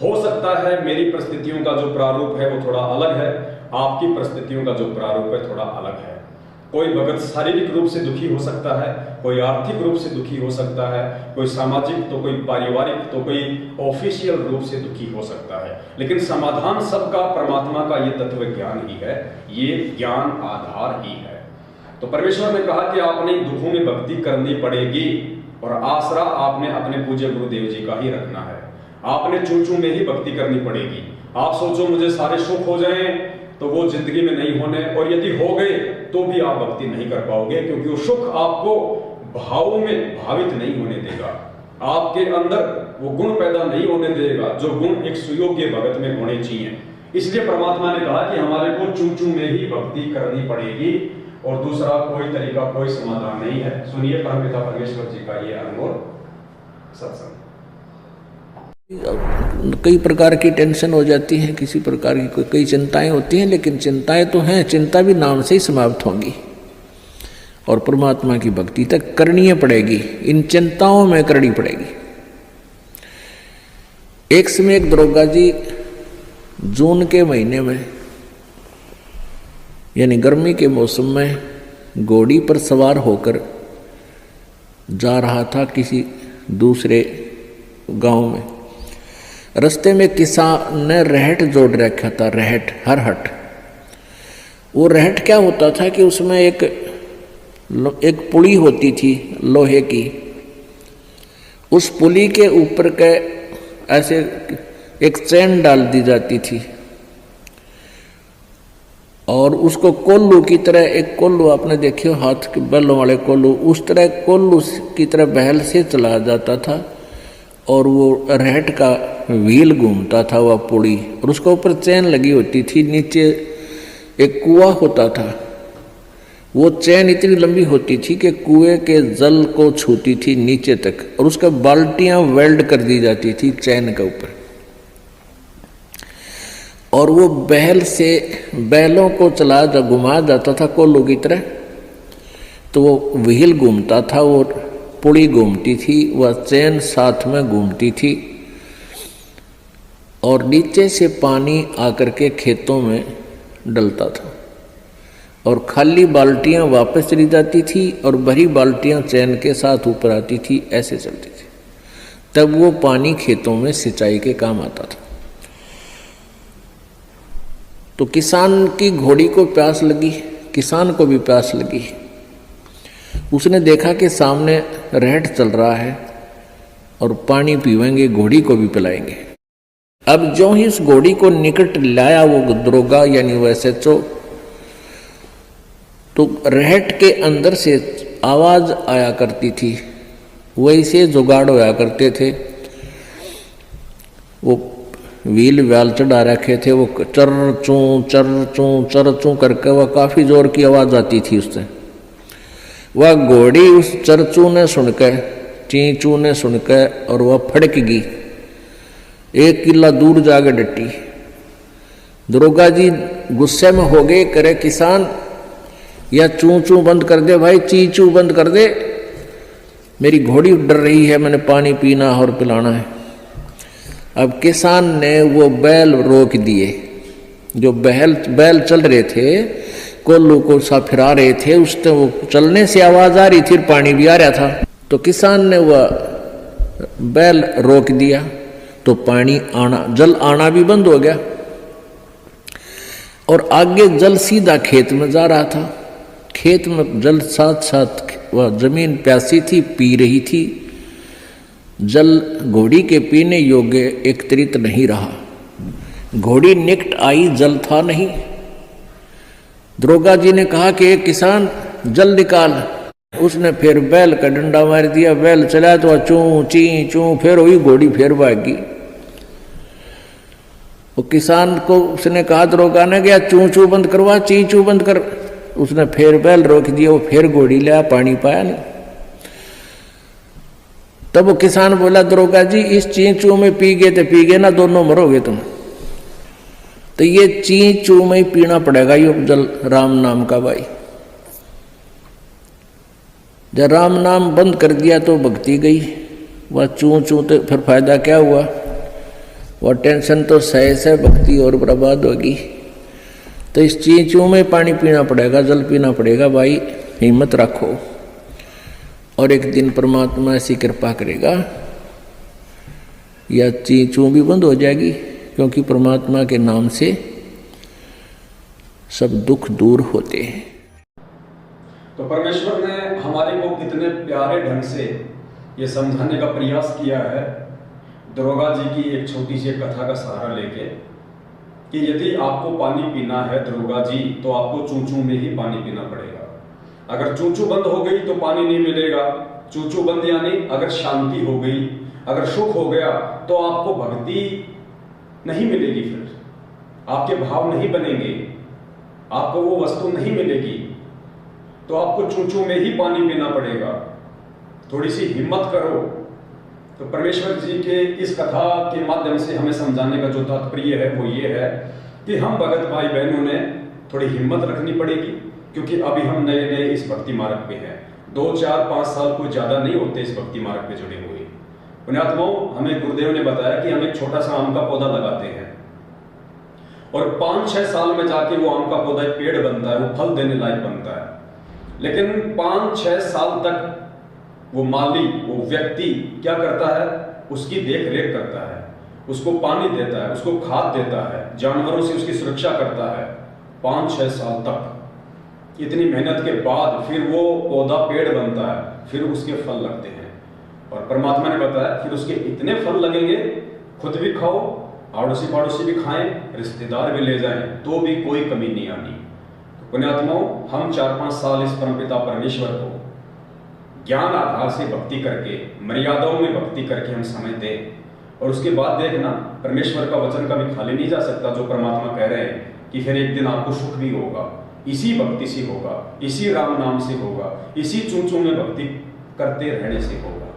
हो सकता है मेरी परिस्थितियों का जो प्रारूप है वो थोड़ा अलग है, आपकी परिस्थितियों का जो प्रारूप है थोड़ा अलग है। कोई भगत शारीरिक रूप से दुखी हो सकता है, कोई आर्थिक रूप से दुखी हो सकता है, कोई सामाजिक, तो कोई पारिवारिक, तो कोई ऑफिशियल रूप से दुखी हो सकता है। लेकिन समाधान सबका परमात्मा का ये तत्व ज्ञान ही है, ये ज्ञान आधार ही है। तो परमेश्वर ने कहा कि आपने दुखों में भक्ति करनी पड़ेगी और आसरा आपने अपने पूज्य गुरुदेव जी का ही रखना है। आपने चूचू में ही भक्ति करनी पड़ेगी। आप सोचो मुझे सारे सुख हो जाएं तो वो जिंदगी में नहीं होने, और यदि हो गए तो भी आप भक्ति नहीं कर पाओगे, क्योंकि वो सुख आपको भावों में भावित नहीं होने देगा, आपके अंदर वो गुण पैदा नहीं होने देगा जो गुण एक सुयोग्य भगत में होने चाहिए। इसलिए परमात्मा ने कहा कि हमारे को चूचू में ही भक्ति करनी पड़ेगी और दूसरा कोई तरीका, कोई समाधान नहीं है। सुनिए परमपिता परमेश्वर जी का ये अनमोल सत्संग। कई प्रकार की टेंशन हो जाती है, किसी प्रकार की कई चिंताएं होती हैं, लेकिन चिंताएं तो हैं, चिंता भी नाम से ही समाप्त होंगी और परमात्मा की भक्ति तक करनी पड़ेगी, इन चिंताओं में करनी पड़ेगी। एक समय एक दरोगा जी जून के महीने में यानी गर्मी के मौसम में घोड़ी पर सवार होकर जा रहा था किसी दूसरे गांव में। रास्ते में किसान ने रहट जोड़ रखा था, रहट, हरहट। वो रहट क्या होता था कि उसमें एक पुली होती थी लोहे की, उस पुली के ऊपर के ऐसे एक चैन डाल दी जाती थी और उसको कोल्लू की तरह, एक कोल्लू आपने देखे हो हाथ के बैलों वाले कोल्लू, उस तरह कोल्लू की तरह बहल से चलाया जाता था और वो रहट का व्हील घूमता था वह पुड़ी, और उसके ऊपर चैन लगी होती थी। नीचे एक कुआं होता था, वो चैन इतनी लंबी होती थी कि कुएं के जल को छूती थी नीचे तक, और उसका बाल्टियां वेल्ड कर दी जाती थी चैन के ऊपर। और वो बैल से बैलों को चला घुमाया जाता था कोल्लू की तरह, तो वो व्हील घूमता था, वो पुड़ी घूमती थी, वह चैन साथ में घूमती थी और नीचे से पानी आकर के खेतों में डलता था और खाली बाल्टियां वापस चली जाती थी और भरी बाल्टियां चैन के साथ ऊपर आती थी, ऐसे चलती थी। तब वो पानी खेतों में सिंचाई के काम आता था। तो किसान की घोड़ी को प्यास लगी, किसान को भी प्यास लगी। उसने देखा कि सामने रहट चल रहा है और पानी पीवेंगे, घोड़ी को भी पिलाएंगे। अब जो ही उस घोड़ी को निकट लाया वो दरोगा यानी वो SHO, तो रहट के अंदर से आवाज आया करती थी, वैसे जुगाड़ होया करते थे। वो व्हील व्याल चढ़ा रखे थे, वो चर चूं करके वह काफी जोर की आवाज आती थी उससे। वह घोड़ी उस चरचू ने सुनकर, चींचू ने सुनकर, और वह फड़क गई, 1 किला दूर जाके डटी। दरोगा जी गुस्से में हो गए, करे किसान या चू चू बंद कर दे भाई, चीचू बंद कर दे, मेरी घोड़ी डर रही है, मैंने पानी पीना और पिलाना है। अब किसान ने वो बैल रोक दिए, जो बैल चल रहे थे, कोल्लू को सा फिरा रहे थे, उससे वो चलने से आवाज आ रही थी, पानी भी आ रहा था। तो किसान ने वह बैल रोक दिया तो पानी आना, जल आना भी बंद हो गया और आगे जल सीधा खेत में जा रहा था। खेत में जल साथ साथ वह जमीन प्यासी थी, पी रही थी। जल घोड़ी के पीने योग्य एकत्रित नहीं रहा, घोड़ी निकट आई, जल था नहीं। दरोगा जी ने कहा कि एक किसान जल निकाल। उसने फिर बैल का डंडा मार दिया, बैल चला तो चूं ची चूं, फिर वही घोड़ी फिर भागी। वो किसान को उसने कहा, दरोगा ने गया चूं चूं बंद करवा, ची चूं बंद कर। उसने फिर बैल रोक दिया, वो फिर घोड़ी लिया, पानी पाया नहीं। तब वो किसान बोला, दरोगा जी इस ची चूं में पी गए तो पी गए ना, दोनों मरोगे तुम। तो ये ची चू में ही पीना पड़ेगा ये जल, राम नाम का भाई। जब राम नाम बंद कर दिया तो भक्ति गई, वह चू चू तो फिर फायदा क्या हुआ। वो टेंशन तो सही से भक्ति और बर्बाद होगी। तो इस चींचू में पानी पीना पड़ेगा, जल पीना पड़ेगा भाई, हिम्मत रखो। और एक दिन परमात्मा ऐसी कृपा करेगा या चींचू भी बंद हो जाएगी, क्योंकि परमात्मा के नाम से सब दुख दूर होते हैं। तो परमेश्वर ने हमारे को कितने प्यारे ढंग से ये समझाने का प्रयास किया है, दरोगा जी की एक छोटी सी कथा का सहारा लेके, कि यदि आपको पानी पीना है दरोगा जी, तो आपको चूंचू में ही पानी पीना पड़ेगा। अगर चूंचू बंद हो गई तो पानी नहीं मिलेगा। चूंचू बंद यानी अगर शांति हो गई, अगर सुख हो गया, तो आपको भक्ति नहीं मिलेगी, फिर आपके भाव नहीं बनेंगे, आपको वो वस्तु नहीं मिलेगी। तो आपको चूंचू में ही पानी पीना पड़ेगा। थोड़ी सी हिम्मत करो। तो परमेश्वर जी के इस कथा के माध्यम से हमें समझाने का जो तात्पर्य है वो ये है कि हम भगत भाई बहनों ने थोड़ी हिम्मत रखनी पड़ेगी, क्योंकि अभी हम नए नए इस भक्ति मार्ग पे हैं। 2, 4, 5 साल कोई ज्यादा नहीं होते इस भक्ति मार्ग पे जुड़े हुए। पुण्यात्माओं, हमें गुरुदेव ने बताया कि हम एक छोटा सा आम का पौधा लगाते हैं और 5-6 साल में जाके वो आम का पौधा एक पेड़ बनता है, वो फल देने लायक बनता है। लेकिन 5-6 साल तक वो माली, वो व्यक्ति क्या करता है, उसकी देख रेख करता है, उसको पानी देता है, उसको खाद देता है, जानवरों से उसकी सुरक्षा करता है 5-6 साल तक। इतनी मेहनत के बाद फिर वो पौधा पेड़ बनता है, फिर उसके फल लगते हैं। और परमात्मा ने बताया फिर उसके इतने फल लगेंगे, खुद भी खाओ, आड़ोसी पड़ोसी भी खाएं, रिश्तेदार भी ले जाएं, तो भी कोई कमी नहीं आनी। तो पुण्यात्माओं, हम 4-5 साल इस परमपिता परमेश्वर को ज्ञान आधार से भक्ति करके, मर्यादाओं में भक्ति करके हम समय दें। और उसके बाद देखना, परमेश्वर का वचन कभी खाली नहीं जा सकता। जो परमात्मा कह रहे हैं कि फिर एक दिन आपको सुख भी होगा, इसी भक्ति से होगा, इसी राम नाम से होगा, इसी चूंचू में भक्ति करते रहने से होगा।